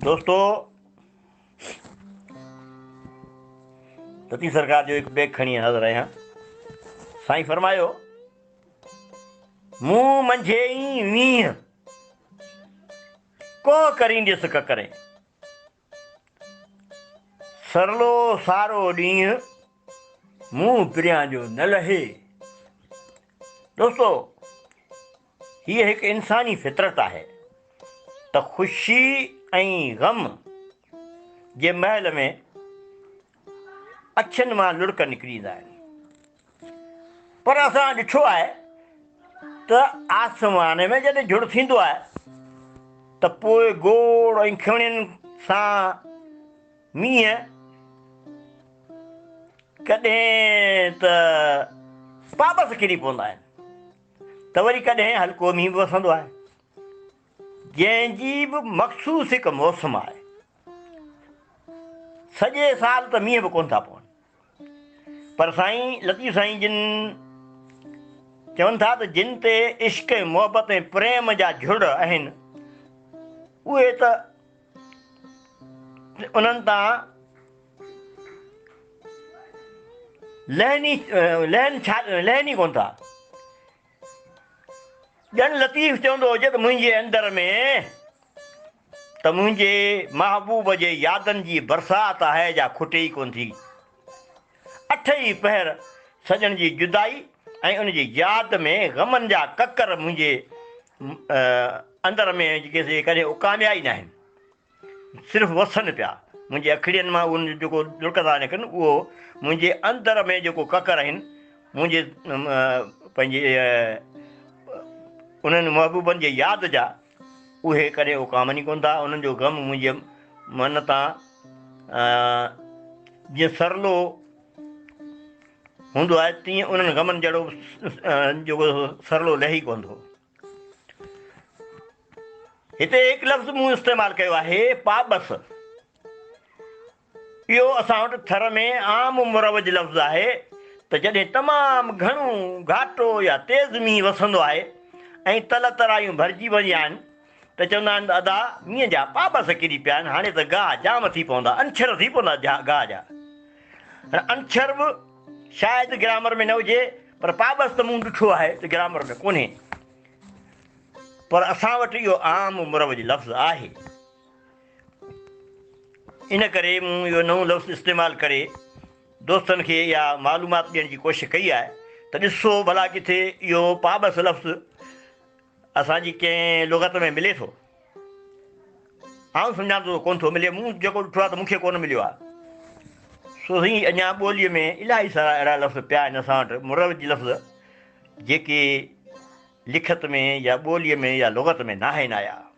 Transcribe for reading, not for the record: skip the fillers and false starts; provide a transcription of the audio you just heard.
दोस्तों, तती सरकार जो एक बैग खणी नज़र आया। साईं फरमायो, मुंह मंझे ई वीह को करींदुसि ककरे, सरलो सारो ॾींहुं मुंह पिरियां जो न लहे। दोस्तों, हीअ हिकु इंसानी फितरत आहे त ख़ुशी ऐं ग़म जे महल में अछनि मां लुड़क निकिरी ईंदा आहिनि। पर असां ॾिठो आहे त आसमान में जॾहिं झुड़ थींदो आहे त पोइ गोड़ ऐं खिवणियुनि सां मींहं कॾहिं त पाबस किरी पवंदा आहिनि, त वरी कॾहिं हल्को मींहुं बि वसंदो आहे, जंहिंजी बि मख़सूस हिकु मौसम आहे। सॼे साल त मींहं बि कोन था पवनि, पर साईं लतीफ़ साईं जिन चवनि था त जिन ते इश्क ऐं मोहबत ऐं प्रेम जा झुड़ आहिनि, उहे त उन्हनि तां लहनि कोन था। ॼण लतीफ़ चवंदो हुजे त मुंहिंजे अंदर में त मुंहिंजे महबूब जे यादनि जी बरसाति आहे जा खुटे ई कोन थी। 8 ई पहर सजण जी जुदाई ऐं उनजी यादि में ग़मनि जा ककर मुंहिंजे अंदर में जेके कॾहिं उकामिया ई न आहिनि, सिर्फ़ु वसनि पिया। मुंहिंजे अखिड़ियुनि मां उन जेको लुड़क था निकिरनि, उहो मुंहिंजे अंदर में जेको ककर आहिनि, मुंहिंजे पंहिंजे उन्हनि महबूबनि जे यादि जा, उहे कॾहिं उकामनि ई कोन था। उन्हनि जो ग़म मुंहिंजे मन तां जीअं सरलो हूंदो आहे, तीअं उन्हनि ग़मनि जहिड़ो जेको सरलो लही कोन थो। हिते हिकु लफ़्ज़ मूं इस्तेमालु कयो आहे, पाबस। इहो असां वटि थर में आम मुरवज लफ़्ज़ आहे त जॾहिं तमामु घणो घाटो या तेज़ मींहुं वसंदो आहे ऐं तल तरायूं भरिजी वञिया आहिनि, त चवंदा आहिनि अदा मींहं जा पाबस किरी पिया आहिनि, हाणे त गाह जाम थी पवंदा, अंछर थी पवंदा गाह जा। अंछर बि शायदि ग्रामर में न हुजे, पर पाबस त मूं ॾिठो आहे त ग्रामर में कोन्हे, पर असां वटि इहो आम मुरवज लफ़्ज़ आहे। इन करे मूं इहो नओं लफ़्ज़ इस्तेमालु करे दोस्तनि खे इहा मालूमात ॾियण जी कोशिशि कई आहे त ॾिसो भला किथे इहो पाबस लफ़्ज़ असांजी कंहिं लुग़त में मिले थो। आउं सम्झां थो कोन थो मिले, मूं जेको ॾिठो आहे त मूंखे कोन मिलियो आहे। सो ही अञा ॿोलीअ में इलाही सारा अहिड़ा लफ़्ज़ पिया आहिनि असां वटि, मुरवज लफ़्ज़ जेके लिखत में या ॿोलीअ में या लुग़त में न आहिनि आया।